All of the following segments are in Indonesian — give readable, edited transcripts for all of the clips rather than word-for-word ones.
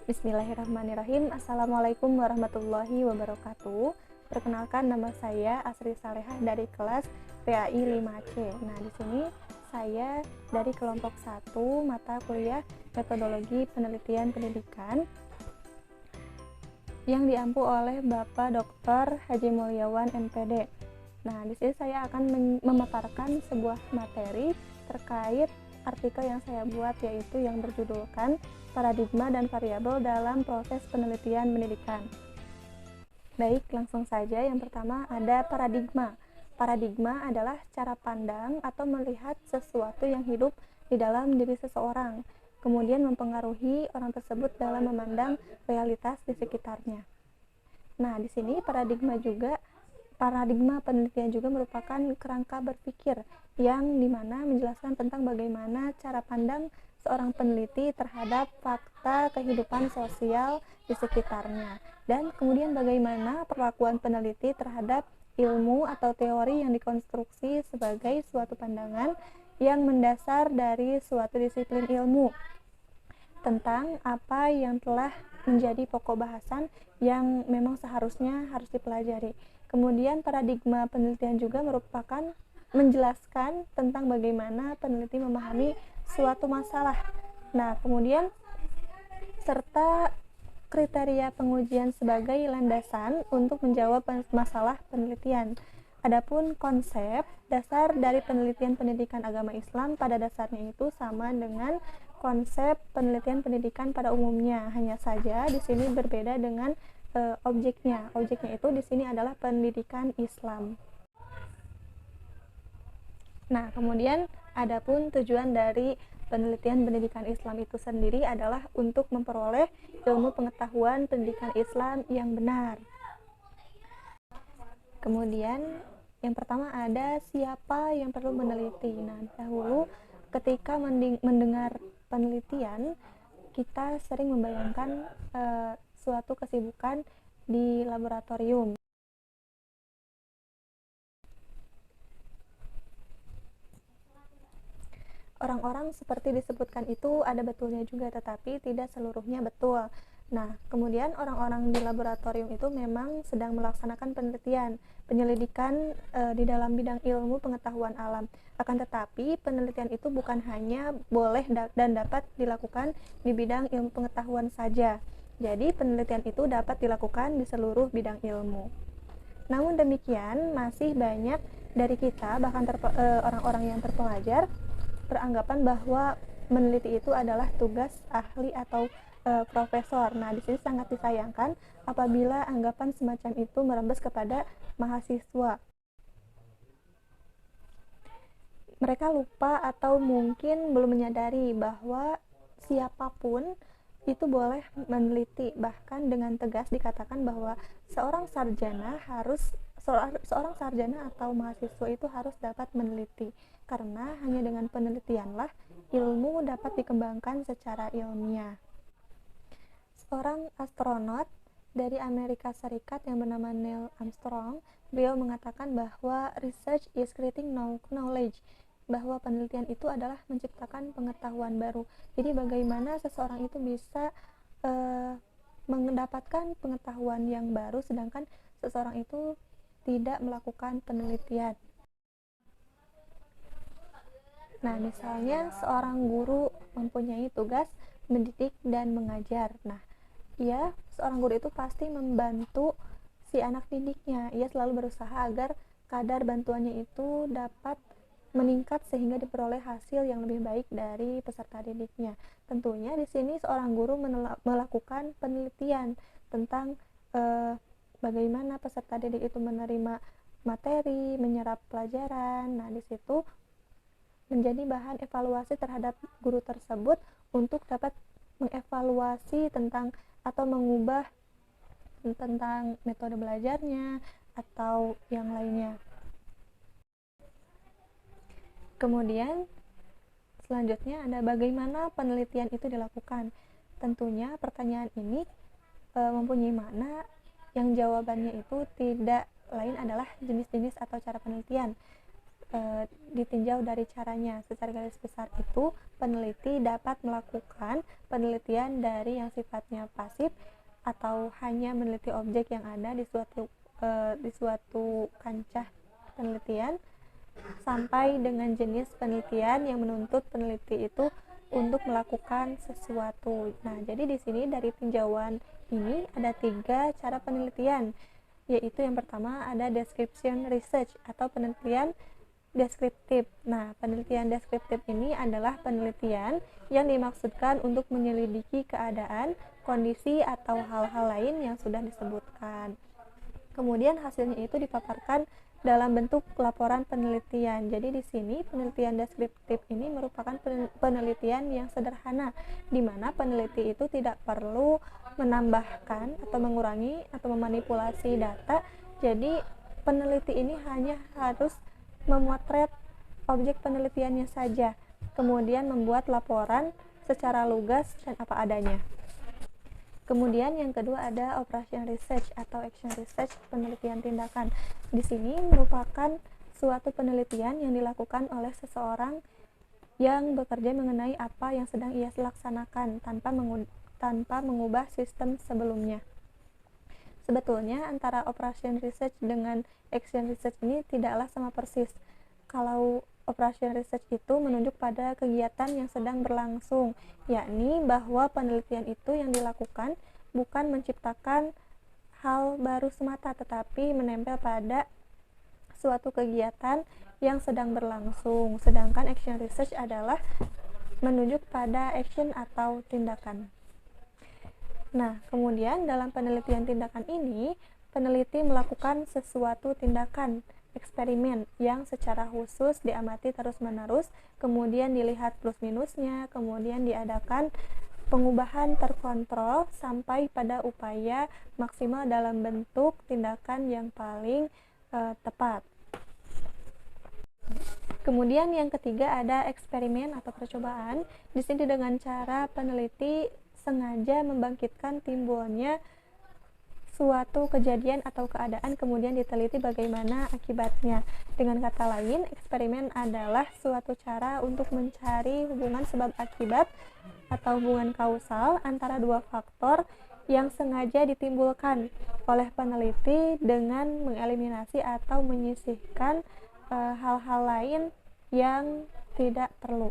Bismillahirrahmanirrahim. Assalamualaikum warahmatullahi wabarakatuh. Perkenalkan, nama saya Asri Salehah dari kelas PAI 5C. Nah, di sini saya dari kelompok 1 mata kuliah Metodologi Penelitian Pendidikan yang diampu oleh Bapak Dr. Haji Mulyawan MPD. Nah, di sini saya akan memaparkan sebuah materi terkait artikel yang saya buat, yaitu yang berjudulkan Paradigma dan Variabel dalam Proses Penelitian Pendidikan. Baik, langsung saja. Yang pertama ada paradigma. Paradigma adalah cara pandang atau melihat sesuatu yang hidup di dalam diri seseorang, kemudian mempengaruhi orang tersebut dalam memandang realitas di sekitarnya. Nah, di sini paradigma penelitian juga merupakan kerangka berpikir yang dimana menjelaskan tentang bagaimana cara pandang seorang peneliti terhadap fakta kehidupan sosial di sekitarnya, dan kemudian bagaimana perlakuan peneliti terhadap ilmu atau teori yang dikonstruksi sebagai suatu pandangan yang mendasar dari suatu disiplin ilmu tentang apa yang telah menjadi pokok bahasan yang memang seharusnya harus dipelajari. Kemudian paradigma penelitian juga merupakan menjelaskan tentang bagaimana peneliti memahami suatu masalah. Nah, kemudian serta kriteria pengujian sebagai landasan untuk menjawab masalah penelitian. Adapun konsep dasar dari penelitian pendidikan agama Islam pada dasarnya itu sama dengan konsep penelitian pendidikan pada umumnya, hanya saja di sini berbeda dengan objeknya. Objeknya itu di sini adalah pendidikan Islam. Nah, kemudian adapun tujuan dari penelitian pendidikan Islam itu sendiri adalah untuk memperoleh ilmu pengetahuan pendidikan Islam yang benar. Kemudian yang pertama ada siapa yang perlu meneliti. Nah, dahulu ketika mendengar penelitian, kita sering membayangkan suatu kesibukan di laboratorium. Orang-orang seperti disebutkan itu ada betulnya juga, tetapi tidak seluruhnya betul. Nah, kemudian orang-orang di laboratorium itu memang sedang melaksanakan penyelidikan di dalam bidang ilmu pengetahuan alam. Akan tetapi, penelitian itu bukan hanya boleh dan dapat dilakukan di bidang ilmu pengetahuan saja. Jadi, penelitian itu dapat dilakukan di seluruh bidang ilmu. Namun demikian, masih banyak dari kita, bahkan orang-orang yang terpelajar, beranggapan bahwa meneliti itu adalah tugas ahli atau profesor. Nah, di sini sangat disayangkan apabila anggapan semacam itu merembes kepada mahasiswa. Mereka lupa atau mungkin belum menyadari bahwa siapapun itu boleh meneliti. Bahkan dengan tegas dikatakan bahwa seorang sarjana atau mahasiswa itu harus dapat meneliti, karena hanya dengan penelitianlah ilmu dapat dikembangkan secara ilmiah. Seorang astronot dari Amerika Serikat yang bernama Neil Armstrong, beliau mengatakan bahwa research is creating knowledge, bahwa penelitian itu adalah menciptakan pengetahuan baru. Jadi bagaimana seseorang itu bisa mendapatkan pengetahuan yang baru sedangkan seseorang itu tidak melakukan penelitian. Nah, misalnya seorang guru mempunyai tugas mendidik dan mengajar. Nah, seorang guru itu pasti membantu si anak didiknya. Ia selalu berusaha agar kadar bantuannya itu dapat meningkat sehingga diperoleh hasil yang lebih baik dari peserta didiknya. Tentunya di sini seorang guru melakukan penelitian tentang bagaimana peserta didik itu menerima materi, menyerap pelajaran. Nah, di situ menjadi bahan evaluasi terhadap guru tersebut untuk dapat mengevaluasi tentang atau mengubah tentang metode belajarnya atau yang lainnya. Kemudian selanjutnya ada bagaimana penelitian itu dilakukan. Tentunya pertanyaan ini mempunyai makna yang jawabannya itu tidak lain adalah jenis-jenis atau cara penelitian. ditinjau dari caranya. Secara garis besar itu, peneliti dapat melakukan penelitian dari yang sifatnya pasif atau hanya meneliti objek yang ada di suatu kancah penelitian, sampai dengan jenis penelitian yang menuntut peneliti itu untuk melakukan sesuatu. Nah, jadi di sini dari tinjauan ini ada 3 cara penelitian, yaitu yang pertama ada description research atau penelitian deskriptif. Nah, penelitian deskriptif ini adalah penelitian yang dimaksudkan untuk menyelidiki keadaan, kondisi, atau hal-hal lain yang sudah disebutkan. Kemudian hasilnya itu dipaparkan dalam bentuk laporan penelitian. Jadi di sini penelitian deskriptif ini merupakan penelitian yang sederhana, di mana peneliti itu tidak perlu menambahkan atau mengurangi atau memanipulasi data. Jadi peneliti ini hanya harus memotret objek penelitiannya saja, kemudian membuat laporan secara lugas dan apa adanya. Kemudian yang kedua ada operation research atau action research, penelitian tindakan. Di sini merupakan suatu penelitian yang dilakukan oleh seseorang yang bekerja mengenai apa yang sedang ia laksanakan tanpa mengubah sistem sebelumnya. Sebetulnya antara operation research dengan action research ini tidaklah sama persis. Kalau operation research itu menunjuk pada kegiatan yang sedang berlangsung, yakni bahwa penelitian itu yang dilakukan bukan menciptakan hal baru semata, tetapi menempel pada suatu kegiatan yang sedang berlangsung. Sedangkan action research adalah menunjuk pada action atau tindakan. Nah, kemudian dalam penelitian tindakan ini, peneliti melakukan sesuatu tindakan eksperimen yang secara khusus diamati terus-menerus, kemudian dilihat plus minusnya, kemudian diadakan pengubahan terkontrol sampai pada upaya maksimal dalam bentuk tindakan yang paling tepat. Kemudian yang ketiga ada eksperimen atau percobaan. Di sini dengan cara peneliti sengaja membangkitkan timbulnya suatu kejadian atau keadaan, kemudian diteliti bagaimana akibatnya. Dengan kata lain, eksperimen adalah suatu cara untuk mencari hubungan sebab akibat atau hubungan kausal antara dua faktor yang sengaja ditimbulkan oleh peneliti dengan mengeliminasi atau menyisihkan hal-hal lain yang tidak perlu.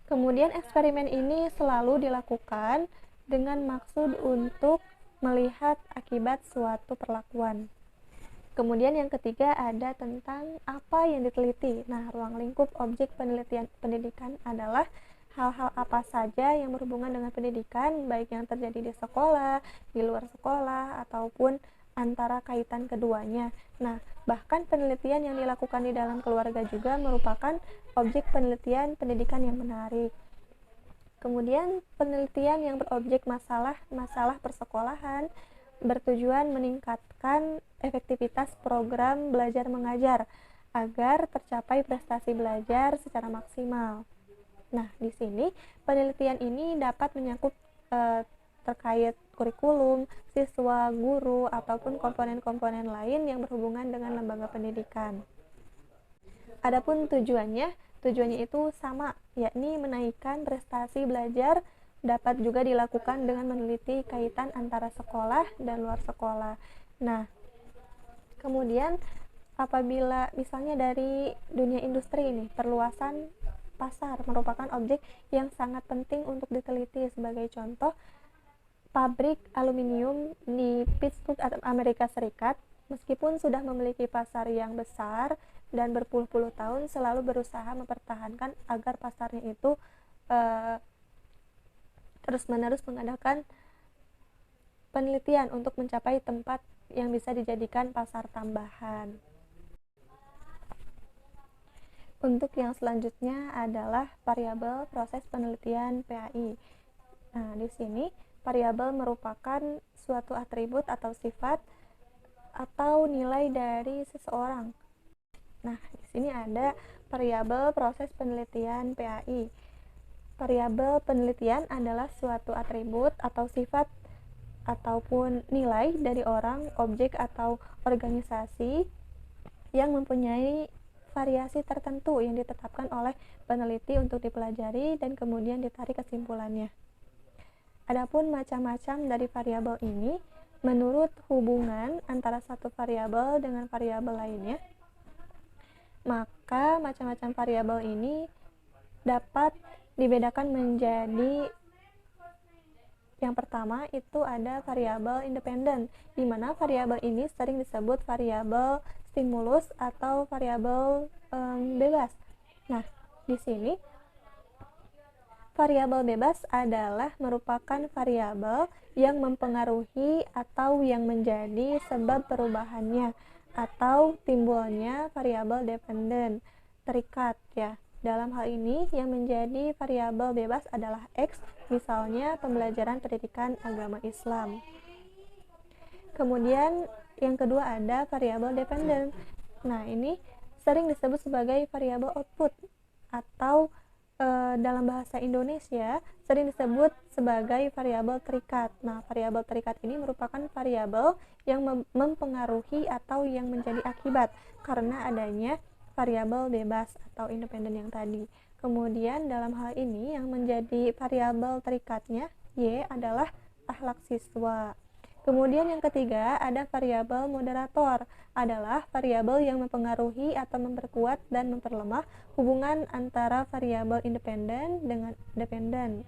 Kemudian eksperimen ini selalu dilakukan dengan maksud untuk melihat akibat suatu perlakuan. Kemudian yang ketiga ada tentang apa yang diteliti. Nah, ruang lingkup objek penelitian pendidikan adalah hal-hal apa saja yang berhubungan dengan pendidikan, baik yang terjadi di sekolah, di luar sekolah, ataupun antara kaitan keduanya. Nah, bahkan penelitian yang dilakukan di dalam keluarga juga merupakan objek penelitian pendidikan yang menarik. Kemudian penelitian yang berobjek masalah persekolahan bertujuan meningkatkan efektivitas program belajar mengajar agar tercapai prestasi belajar secara maksimal. Nah, di sini penelitian ini dapat menyangkut terkait kurikulum, siswa, guru, ataupun komponen-komponen lain yang berhubungan dengan lembaga pendidikan. Adapun tujuannya itu sama, yakni menaikkan prestasi belajar. Dapat juga dilakukan dengan meneliti kaitan antara sekolah dan luar sekolah. Nah, kemudian apabila misalnya dari dunia industri ini, perluasan pasar merupakan objek yang sangat penting untuk diteliti. Sebagai contoh, pabrik aluminium di Pittsburgh, Amerika Serikat, meskipun sudah memiliki pasar yang besar dan berpuluh-puluh tahun, selalu berusaha mempertahankan agar pasarnya itu terus-menerus mengadakan penelitian untuk mencapai tempat yang bisa dijadikan pasar tambahan. Untuk yang selanjutnya adalah variabel proses penelitian PAI. Nah, di sini variabel merupakan suatu atribut atau sifat atau nilai dari seseorang. Nah, di sini ada variabel proses penelitian PAI. Variabel penelitian adalah suatu atribut atau sifat ataupun nilai dari orang, objek, atau organisasi yang mempunyai variasi tertentu yang ditetapkan oleh peneliti untuk dipelajari dan kemudian ditarik kesimpulannya. Adapun macam-macam dari variabel ini menurut hubungan antara satu variabel dengan variabel lainnya, maka macam-macam variabel ini dapat dibedakan menjadi yang pertama itu ada variabel independen, di mana variabel ini sering disebut variabel stimulus atau variabel bebas. Nah, di sini variabel bebas adalah merupakan variabel yang mempengaruhi atau yang menjadi sebab perubahannya atau timbulnya variabel dependen, terikat ya. Dalam hal ini yang menjadi variabel bebas adalah X, misalnya pembelajaran pendidikan agama Islam. Kemudian yang kedua ada variabel dependen. Nah, ini sering disebut sebagai variabel output atau dalam bahasa Indonesia sering disebut sebagai variabel terikat. Nah, variabel terikat ini merupakan variabel yang mempengaruhi atau yang menjadi akibat karena adanya variabel bebas atau independen yang tadi. Kemudian dalam hal ini yang menjadi variabel terikatnya Y adalah akhlak siswa. Kemudian yang ketiga ada variabel moderator, adalah variabel yang mempengaruhi atau memperkuat dan memperlemah hubungan antara variabel independen dengan dependen.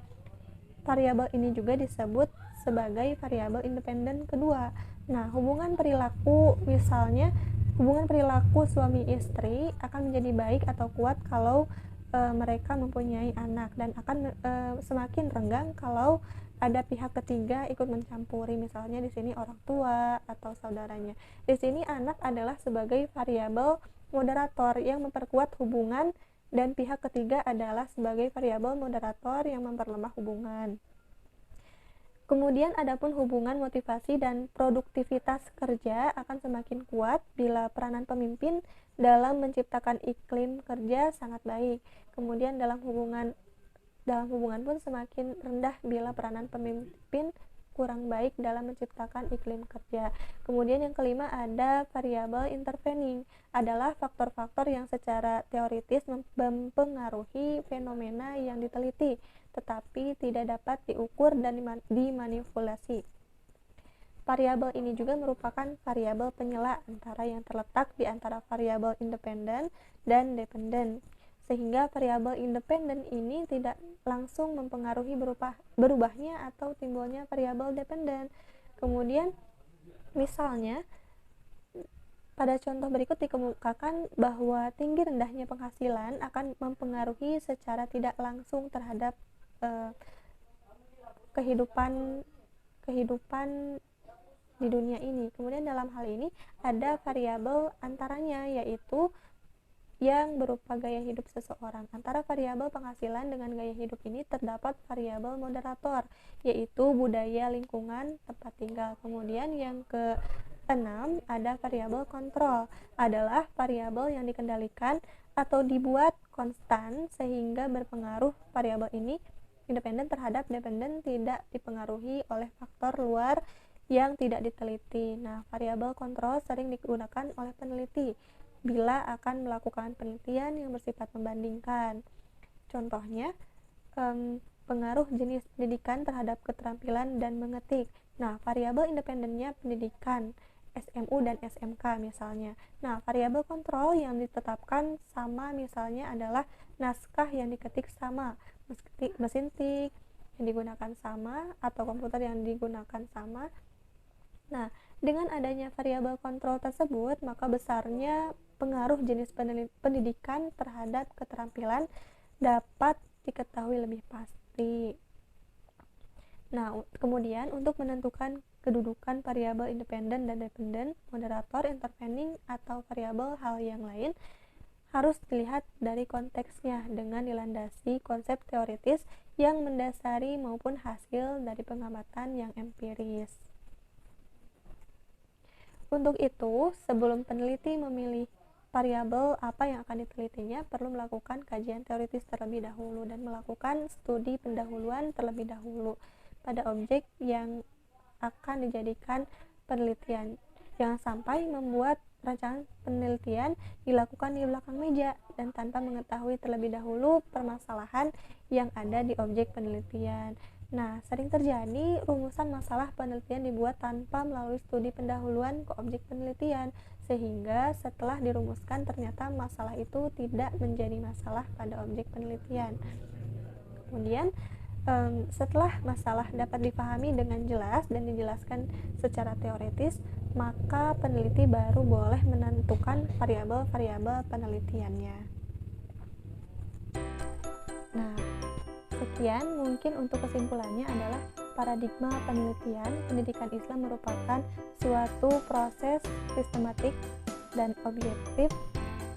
Variabel ini juga disebut sebagai variabel independen kedua. Nah, hubungan perilaku, misalnya hubungan perilaku suami istri akan menjadi baik atau kuat kalau mereka mempunyai anak, dan akan semakin renggang kalau ada pihak ketiga ikut mencampuri, misalnya di sini orang tua atau saudaranya. Di sini anak adalah sebagai variabel moderator yang memperkuat hubungan dan pihak ketiga adalah sebagai variabel moderator yang memperlemah hubungan. Kemudian adapun hubungan motivasi dan produktivitas kerja akan semakin kuat bila peranan pemimpin dalam menciptakan iklim kerja sangat baik. Kemudian dalam hubungan pun semakin rendah bila peranan pemimpin kurang baik dalam menciptakan iklim kerja. Kemudian yang kelima ada variabel intervening, adalah faktor-faktor yang secara teoritis mempengaruhi fenomena yang diteliti, tetapi tidak dapat diukur dan dimanipulasi. Variabel ini juga merupakan variabel penyela antara yang terletak di antara variabel independen dan dependen, sehingga variabel independen ini tidak langsung mempengaruhi berubahnya atau timbulnya variabel dependen. Kemudian misalnya pada contoh berikut dikemukakan bahwa tinggi rendahnya penghasilan akan mempengaruhi secara tidak langsung terhadap kehidupan di dunia ini. Kemudian dalam hal ini ada variabel antaranya, yaitu yang berupa gaya hidup seseorang. Antara variabel penghasilan dengan gaya hidup ini terdapat variabel moderator, yaitu budaya, lingkungan, tempat tinggal. Kemudian yang keenam ada variabel kontrol, adalah variabel yang dikendalikan atau dibuat konstan sehingga berpengaruh. Variabel ini independen terhadap dependen, tidak dipengaruhi oleh faktor luar yang tidak diteliti. Nah, variabel kontrol sering digunakan oleh peneliti bila akan melakukan penelitian yang bersifat membandingkan. Contohnya, pengaruh jenis pendidikan terhadap keterampilan dan mengetik. Nah, variabel independennya pendidikan, SMU dan SMK misalnya. Nah, variabel kontrol yang ditetapkan sama misalnya adalah naskah yang diketik sama, mesin tik yang digunakan sama, atau komputer yang digunakan sama. Nah, dengan adanya variabel kontrol tersebut, maka besarnya pengaruh jenis pendidikan terhadap keterampilan dapat diketahui lebih pasti. Nah, kemudian untuk menentukan kedudukan variabel independen dan dependen, moderator, intervening, atau variabel hal yang lain harus dilihat dari konteksnya dengan dilandasi konsep teoritis yang mendasari maupun hasil dari pengamatan yang empiris. Untuk itu, sebelum peneliti memilih variabel apa yang akan ditelitinya, perlu melakukan kajian teoritis terlebih dahulu dan melakukan studi pendahuluan terlebih dahulu pada objek yang akan dijadikan penelitian. Jangan sampai membuat perancangan penelitian dilakukan di belakang meja dan tanpa mengetahui terlebih dahulu permasalahan yang ada di objek penelitian. Nah, sering terjadi rumusan masalah penelitian dibuat tanpa melalui studi pendahuluan ke objek penelitian, sehingga setelah dirumuskan ternyata masalah itu tidak menjadi masalah pada objek penelitian. Kemudian, setelah masalah dapat dipahami dengan jelas dan dijelaskan secara teoritis, maka peneliti baru boleh menentukan variabel-variabel penelitiannya. Nah, sekian mungkin untuk kesimpulannya adalah paradigma penelitian pendidikan Islam merupakan suatu proses sistematik dan objektif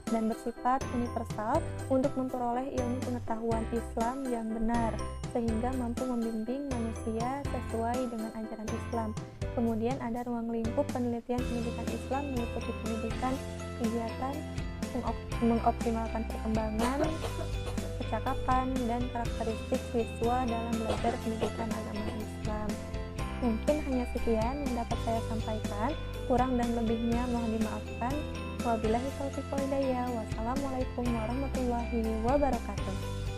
dan bersifat universal untuk memperoleh ilmu pengetahuan Islam yang benar sehingga mampu membimbing manusia sesuai dengan ajaran Islam. Kemudian ada ruang lingkup penelitian pendidikan Islam meliputi pendidikan, kegiatan, mengoptimalkan perkembangan, percakapan, dan karakteristik siswa dalam belajar pendidikan agama Islam. Mungkin hanya sekian yang dapat saya sampaikan, kurang dan lebihnya mohon dimaafkan. Wabillahi taufiq wal hidayah. Wassalamualaikum warahmatullahi wabarakatuh.